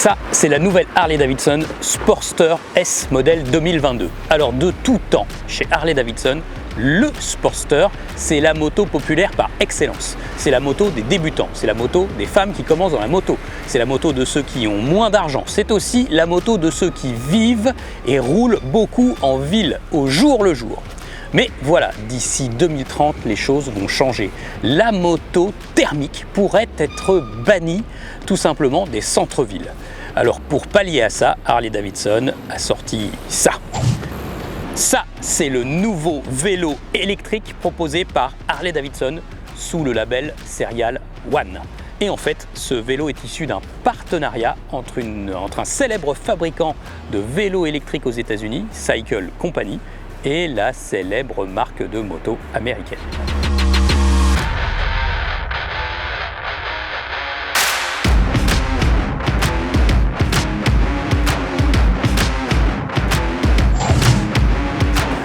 Ça, c'est la nouvelle Harley-Davidson Sportster S modèle 2022. Alors de tout temps, chez Harley-Davidson, le Sportster, c'est la moto populaire par excellence. C'est la moto des débutants, c'est la moto des femmes qui commencent dans la moto, c'est la moto de ceux qui ont moins d'argent, c'est aussi la moto de ceux qui vivent et roulent beaucoup en ville, au jour le jour. Mais voilà, d'ici 2030, les choses vont changer. La moto thermique pourrait être bannie tout simplement des centres-villes. Alors pour pallier à ça, Harley-Davidson a sorti ça. Ça, c'est le nouveau vélo électrique proposé par Harley-Davidson sous le label Serial One. Et en fait, ce vélo est issu d'un partenariat entre un célèbre fabricant de vélos électriques aux États-Unis, Cycle Company, et la célèbre marque de moto américaine.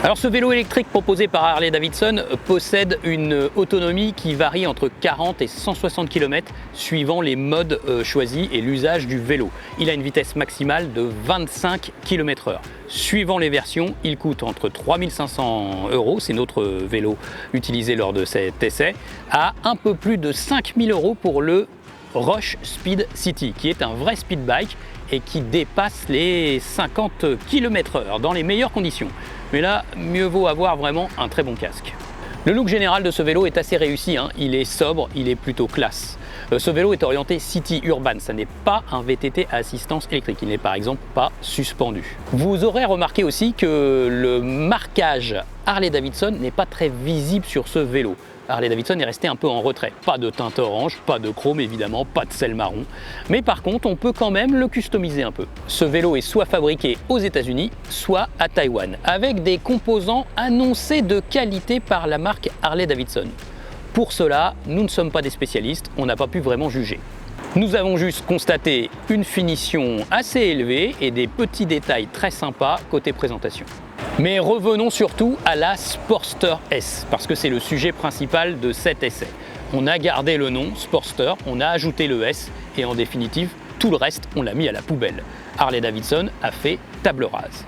Alors ce vélo électrique proposé par Harley-Davidson possède une autonomie qui varie entre 40 et 160 km suivant les modes choisis et l'usage du vélo. Il a une vitesse maximale de 25 km/h. Suivant les versions, il coûte entre 3 500 €, c'est notre vélo utilisé lors de cet essai, à un peu plus de 5 000 € pour le Rush Speed City, qui est un vrai speed bike et qui dépasse les 50 km/h dans les meilleures conditions. Mais là, mieux vaut avoir vraiment un très bon casque. Le look général de ce vélo est assez réussi, hein. Il est sobre, il est plutôt classe. Ce vélo est orienté City Urban, ça n'est pas un VTT à assistance électrique, il n'est par exemple pas suspendu. Vous aurez remarqué aussi que le marquage Harley-Davidson n'est pas très visible sur ce vélo. Harley-Davidson est resté un peu en retrait. Pas de teinte orange, pas de chrome évidemment, pas de sel marron. Mais par contre, on peut quand même le customiser un peu. Ce vélo est soit fabriqué aux États-Unis, soit à Taïwan, avec des composants annoncés de qualité par la marque Harley-Davidson. Pour cela, nous ne sommes pas des spécialistes, on n'a pas pu vraiment juger. Nous avons juste constaté une finition assez élevée et des petits détails très sympas côté présentation. Mais revenons surtout à la Sportster S, parce que c'est le sujet principal de cet essai. On a gardé le nom Sportster, on a ajouté le S, et en définitive, tout le reste, on l'a mis à la poubelle. Harley-Davidson a fait table rase.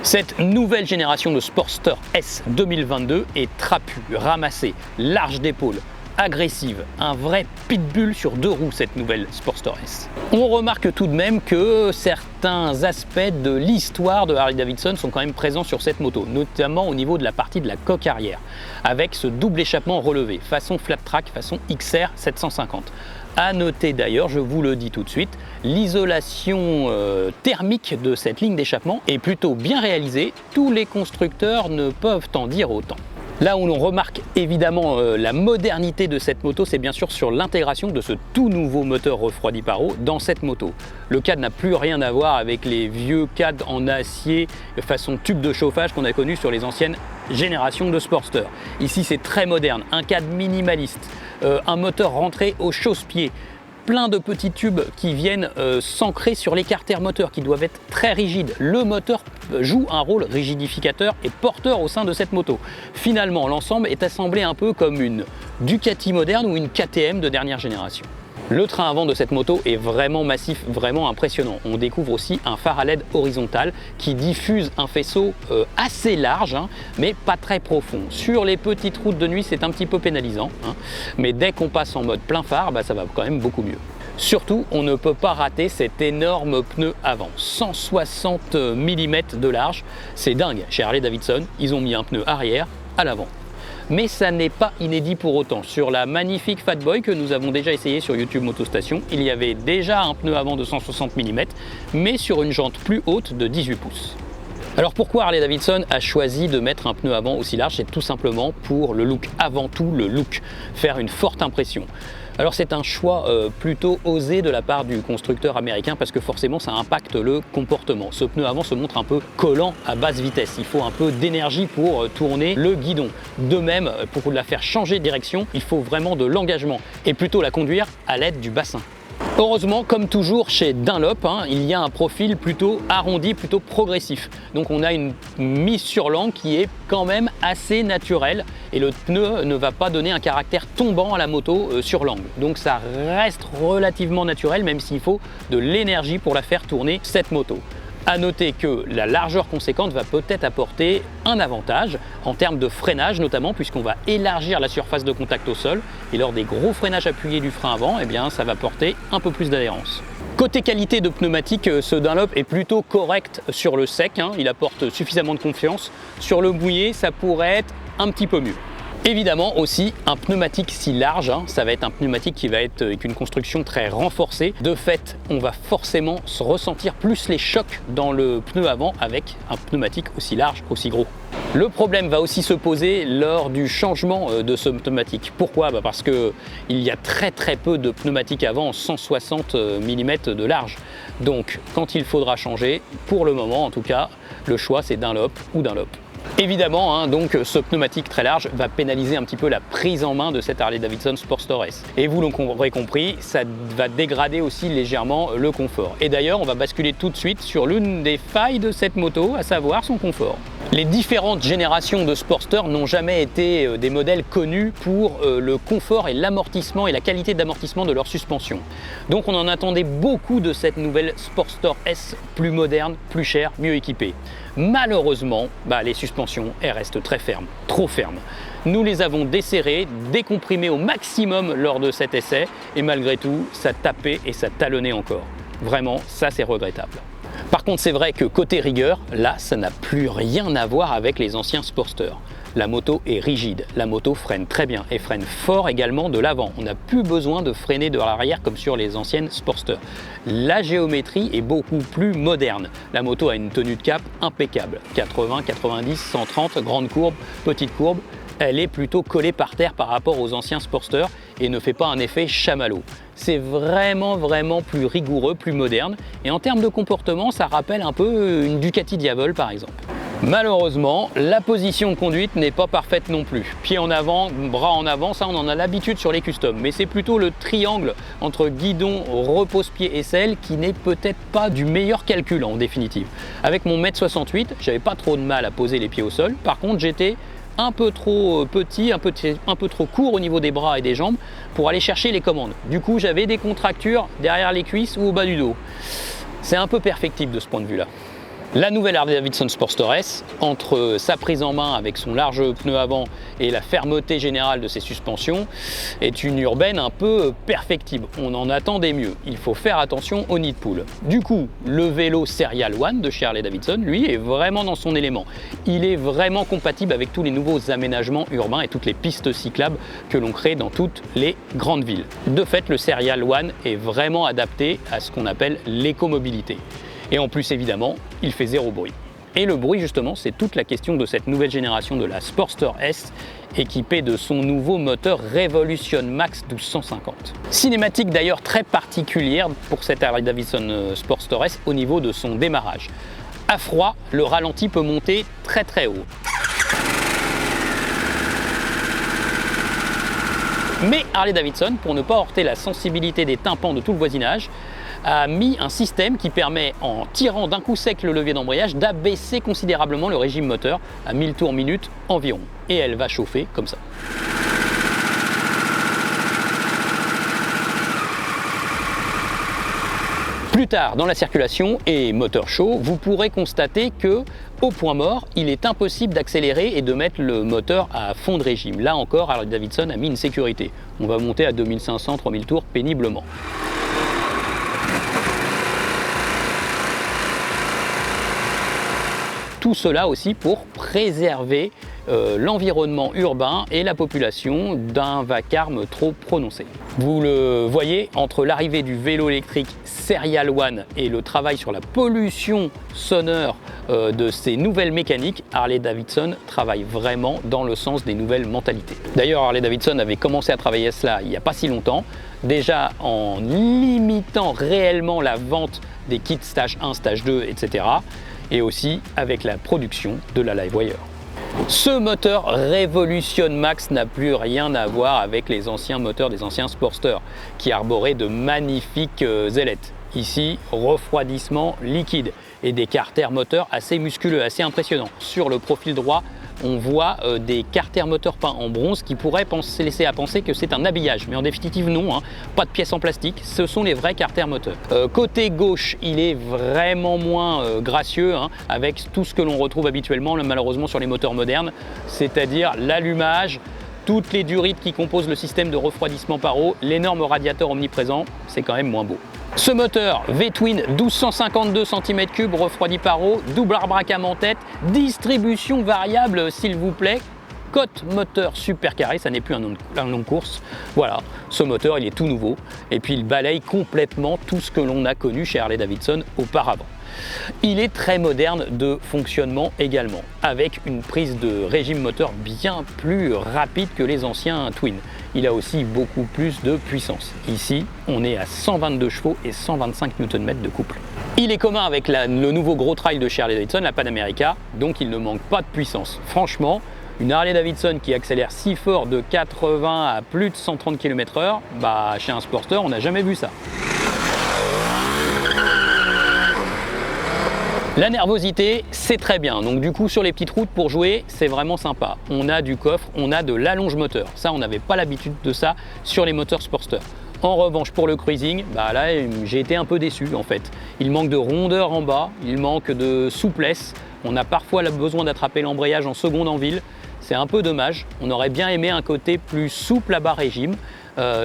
Cette nouvelle génération de Sportster S 2022 est trapue, ramassée, large d'épaule, agressive, un vrai pitbull sur deux roues cette nouvelle Sportster S. On remarque tout de même que certains aspects de l'histoire de Harley-Davidson sont quand même présents sur cette moto, notamment au niveau de la partie de la coque arrière, avec ce double échappement relevé, façon flat track, façon XR 750. À noter d'ailleurs, je vous le dis tout de suite, l'isolation thermique de cette ligne d'échappement est plutôt bien réalisée, tous les constructeurs ne peuvent en dire autant. Là où l'on remarque évidemment la modernité de cette moto, c'est bien sûr sur l'intégration de ce tout nouveau moteur refroidi par eau dans cette moto. Le cadre n'a plus rien à voir avec les vieux cadres en acier façon tube de chauffage qu'on a connu sur les anciennes générations de Sportster. Ici c'est très moderne, un cadre minimaliste, un moteur rentré au chausse-pied, plein de petits tubes qui viennent s'ancrer sur les carters moteurs qui doivent être très rigides. Le moteur joue un rôle rigidificateur et porteur au sein de cette moto. Finalement, l'ensemble est assemblé un peu comme une Ducati moderne ou une KTM de dernière génération. Le train avant de cette moto est vraiment massif, vraiment impressionnant. On découvre aussi un phare à LED horizontal qui diffuse un faisceau assez large, hein, mais pas très profond. Sur les petites routes de nuit, c'est un petit peu pénalisant, hein, mais dès qu'on passe en mode plein phare, ça va quand même beaucoup mieux. Surtout, on ne peut pas rater cet énorme pneu avant, 160 mm de large. C'est dingue, chez Harley-Davidson, ils ont mis un pneu arrière à l'avant. Mais ça n'est pas inédit pour autant. Sur la magnifique Fatboy que nous avons déjà essayé sur YouTube Motostation, il y avait déjà un pneu avant de 160 mm, mais sur une jante plus haute de 18 pouces. Alors pourquoi Harley-Davidson a choisi de mettre un pneu avant aussi large? C'est tout simplement pour le look, avant tout le look, faire une forte impression. Alors c'est un choix plutôt osé de la part du constructeur américain parce que forcément ça impacte le comportement. Ce pneu avant se montre un peu collant à basse vitesse, il faut un peu d'énergie pour tourner le guidon. De même, pour la faire changer de direction, il faut vraiment de l'engagement et plutôt la conduire à l'aide du bassin. Heureusement, comme toujours chez Dunlop, il y a un profil plutôt arrondi, plutôt progressif. Donc on a une mise sur l'angle qui est quand même assez naturelle et le pneu ne va pas donner un caractère tombant à la moto sur l'angle. Donc ça reste relativement naturel, même s'il faut de l'énergie pour la faire tourner cette moto. À noter que la largeur conséquente va peut-être apporter un avantage en termes de freinage notamment, puisqu'on va élargir la surface de contact au sol et lors des gros freinages appuyés du frein avant, eh bien, ça va porter un peu plus d'adhérence. Côté qualité de pneumatique, ce Dunlop est plutôt correct sur le sec, il apporte suffisamment de confiance. Sur le mouillé, ça pourrait être un petit peu mieux. Évidemment aussi un pneumatique si large, ça va être un pneumatique qui va être avec une construction très renforcée. De fait, on va forcément se ressentir plus les chocs dans le pneu avant avec un pneumatique aussi large, aussi gros. Le problème va aussi se poser lors du changement de ce pneumatique. Pourquoi ? Parce qu'il y a très peu de pneumatiques avant en 160 mm de large. Donc quand il faudra changer, pour le moment en tout cas, le choix c'est Dunlop ou Dunlop. Évidemment, donc ce pneumatique très large va pénaliser un petit peu la prise en main de cette Harley-Davidson Sportster S. Et vous l'aurez compris, ça va dégrader aussi légèrement le confort. Et d'ailleurs, on va basculer tout de suite sur l'une des failles de cette moto, à savoir son confort. Les différentes générations de Sportster n'ont jamais été des modèles connus pour le confort et l'amortissement et la qualité d'amortissement de leur suspension. Donc on en attendait beaucoup de cette nouvelle Sportster S, plus moderne, plus chère, mieux équipée. Malheureusement, les suspensions, elles restent très fermes, trop fermes. Nous les avons desserrées, décomprimées au maximum lors de cet essai et malgré tout, ça tapait et ça talonnait encore. Vraiment, ça c'est regrettable. Par contre, c'est vrai que côté rigueur, là, ça n'a plus rien à voir avec les anciens Sportster. La moto est rigide, la moto freine très bien et freine fort également de l'avant. On n'a plus besoin de freiner de l'arrière comme sur les anciennes Sportster. La géométrie est beaucoup plus moderne. La moto a une tenue de cap impeccable. 80, 90, 130, grande courbe, petite courbe. Elle est plutôt collée par terre par rapport aux anciens Sportster et ne fait pas un effet chamallow. C'est vraiment plus rigoureux, plus moderne et en termes de comportement, ça rappelle un peu une Ducati Diavol par exemple. Malheureusement, la position de conduite n'est pas parfaite non plus. Pied en avant, bras en avant, ça on en a l'habitude sur les customs, mais c'est plutôt le triangle entre guidon, repose-pied et selle qui n'est peut-être pas du meilleur calcul en définitive. Avec mon 1m68 m, j'avais pas trop de mal à poser les pieds au sol, par contre j'étais un peu trop petit, un peu trop court au niveau des bras et des jambes pour aller chercher les commandes. Du coup, j'avais des contractures derrière les cuisses ou au bas du dos. C'est un peu perfectible de ce point de vue-là. La nouvelle Harley-Davidson Sportster S, entre sa prise en main avec son large pneu avant et la fermeté générale de ses suspensions, est une urbaine un peu perfectible. On en attendait mieux. Il faut faire attention au nid de poule. Du coup, le vélo Serial One de chez Harley-Davidson, lui, est vraiment dans son élément. Il est vraiment compatible avec tous les nouveaux aménagements urbains et toutes les pistes cyclables que l'on crée dans toutes les grandes villes. De fait, le Serial One est vraiment adapté à ce qu'on appelle l'écomobilité. Et en plus, évidemment, il fait zéro bruit. Et le bruit, justement, c'est toute la question de cette nouvelle génération de la Sportster S, équipée de son nouveau moteur Revolution Max 1250. Cinématique d'ailleurs très particulière pour cette Harley-Davidson Sportster S au niveau de son démarrage. À froid, le ralenti peut monter très haut. Mais Harley-Davidson, pour ne pas heurter la sensibilité des tympans de tout le voisinage, a mis un système qui permet, en tirant d'un coup sec le levier d'embrayage, d'abaisser considérablement le régime moteur à 1000 tours minute environ. Et elle va chauffer comme ça. Plus tard dans la circulation et moteur chaud, vous pourrez constater que au point mort, il est impossible d'accélérer et de mettre le moteur à fond de régime. Là encore, Harley-Davidson a mis une sécurité. On va monter à 2500-3000 tours péniblement. Tout cela aussi pour préserver l'environnement urbain et la population d'un vacarme trop prononcé. Vous le voyez, entre l'arrivée du vélo électrique Serial One et le travail sur la pollution sonore de ces nouvelles mécaniques, Harley-Davidson travaille vraiment dans le sens des nouvelles mentalités. D'ailleurs, Harley-Davidson avait commencé à travailler à cela il n'y a pas si longtemps, déjà en limitant réellement la vente des kits stage 1, stage 2, etc. et aussi avec la production de la LiveWire. Ce moteur Revolution Max n'a plus rien à voir avec les anciens moteurs des anciens Sportster qui arboraient de magnifiques ailettes. Ici, refroidissement liquide et des carters moteurs assez musculeux, assez impressionnants. Sur le profil droit, on voit des carters moteurs peints en bronze qui pourraient laisser à penser que c'est un habillage, mais en définitive non, hein, pas de pièces en plastique, ce sont les vrais carters moteurs. Côté gauche, il est vraiment moins gracieux, hein, avec tout ce que l'on retrouve habituellement malheureusement sur les moteurs modernes, c'est-à-dire l'allumage, toutes les durites qui composent le système de refroidissement par eau, l'énorme radiateur omniprésent, c'est quand même moins beau. Ce moteur V-Twin 1252 cm3 refroidi par eau, double arbre-à-cam en tête, distribution variable s'il vous plaît, cote moteur super carré, ça n'est plus un long course. Voilà, ce moteur il est tout nouveau et puis il balaye complètement tout ce que l'on a connu chez Harley-Davidson auparavant. Il est très moderne de fonctionnement également, avec une prise de régime moteur bien plus rapide que les anciens Twin. Il a aussi beaucoup plus de puissance. Ici, on est à 122 chevaux et 125 Nm de couple. Il est commun avec le nouveau gros trail de chez Harley-Davidson, la Pan America, donc il ne manque pas de puissance. Franchement, une Harley-Davidson qui accélère si fort de 80 à plus de 130 km/h, bah, chez un Sportster, on n'a jamais vu ça. La nervosité, c'est très bien. Donc du coup, sur les petites routes pour jouer, c'est vraiment sympa. On a du coffre, on a de l'allonge moteur. Ça, on n'avait pas l'habitude de ça sur les moteurs Sportster. En revanche, pour le cruising, bah là, j'ai été un peu déçu en fait. Il manque de rondeur en bas, il manque de souplesse. On a parfois besoin d'attraper l'embrayage en seconde en ville. C'est un peu dommage. On aurait bien aimé un côté plus souple à bas régime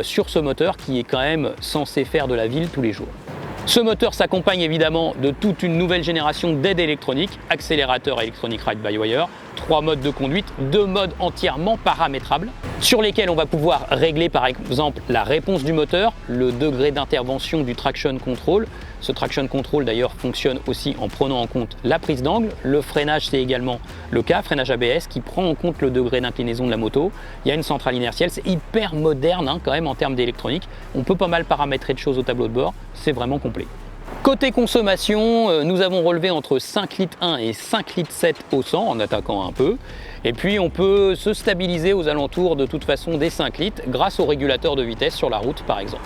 sur ce moteur qui est quand même censé faire de la ville tous les jours. Ce moteur s'accompagne évidemment de toute une nouvelle génération d'aides électroniques, accélérateur électronique ride-by-wire, 3 modes de conduite, 2 modes entièrement paramétrables, sur lesquels on va pouvoir régler par exemple la réponse du moteur, le degré d'intervention du traction control. Ce traction control d'ailleurs fonctionne aussi en prenant en compte la prise d'angle, le freinage c'est également le cas, freinage ABS qui prend en compte le degré d'inclinaison de la moto. Il y a une centrale inertielle, c'est hyper moderne hein, quand même en termes d'électronique. On peut pas mal paramétrer de choses au tableau de bord, c'est vraiment complet. Côté consommation, nous avons relevé entre 5 litres 1 et 5 litres 7 au 100 en attaquant un peu. Et puis on peut se stabiliser aux alentours de toute façon des 5 litres grâce au régulateur de vitesse sur la route par exemple.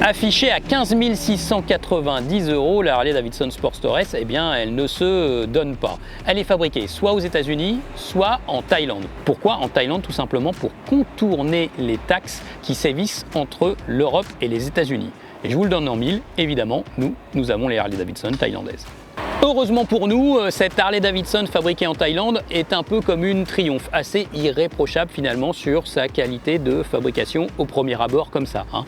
Affichée à 15 690 €, la Harley-Davidson Sportster S, eh bien, elle ne se donne pas. Elle est fabriquée soit aux États-Unis, soit en Thaïlande. Pourquoi en Thaïlande? Tout simplement pour contourner les taxes qui sévissent entre l'Europe et les États-Unis. Et je vous le donne en mille, évidemment, nous avons les Harley-Davidson thaïlandaises. Heureusement pour nous, cette Harley-Davidson fabriquée en Thaïlande est un peu comme une Triumph, assez irréprochable finalement sur sa qualité de fabrication au premier abord comme ça. Hein.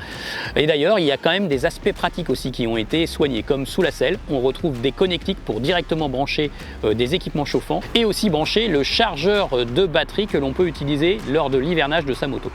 Et d'ailleurs, il y a quand même des aspects pratiques aussi qui ont été soignés, comme sous la selle, on retrouve des connectiques pour directement brancher des équipements chauffants et aussi brancher le chargeur de batterie que l'on peut utiliser lors de l'hivernage de sa moto.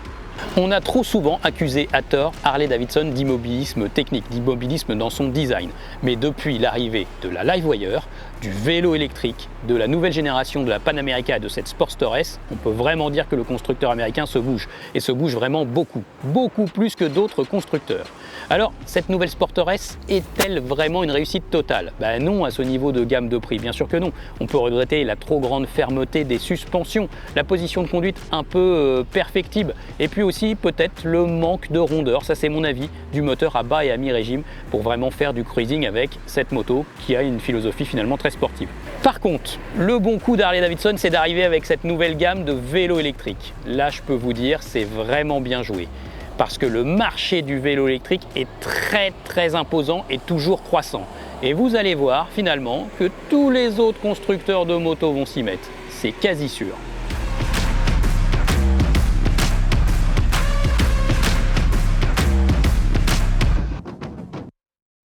On a trop souvent accusé à tort Harley-Davidson d'immobilisme technique, d'immobilisme dans son design. Mais depuis l'arrivée de la Livewire, du vélo électrique, de la nouvelle génération de la Pan America et de cette Sportster S, on peut vraiment dire que le constructeur américain se bouge. Et se bouge vraiment beaucoup, beaucoup plus que d'autres constructeurs. Alors, cette nouvelle Sportster S est-elle vraiment une réussite totale? Ben non, à ce niveau de gamme de prix, bien sûr que non. On peut regretter la trop grande fermeté des suspensions, la position de conduite un peu perfectible, et puis aussi peut-être le manque de rondeur, ça c'est mon avis, du moteur à bas et à mi-régime pour vraiment faire du cruising avec cette moto qui a une philosophie finalement très sportive. Par contre, le bon coup d'Harley-Davidson, c'est d'arriver avec cette nouvelle gamme de vélos électriques. Là, je peux vous dire, c'est vraiment bien joué. Parce que le marché du vélo électrique est très imposant et toujours croissant. Et vous allez voir finalement que tous les autres constructeurs de motos vont s'y mettre. C'est quasi sûr.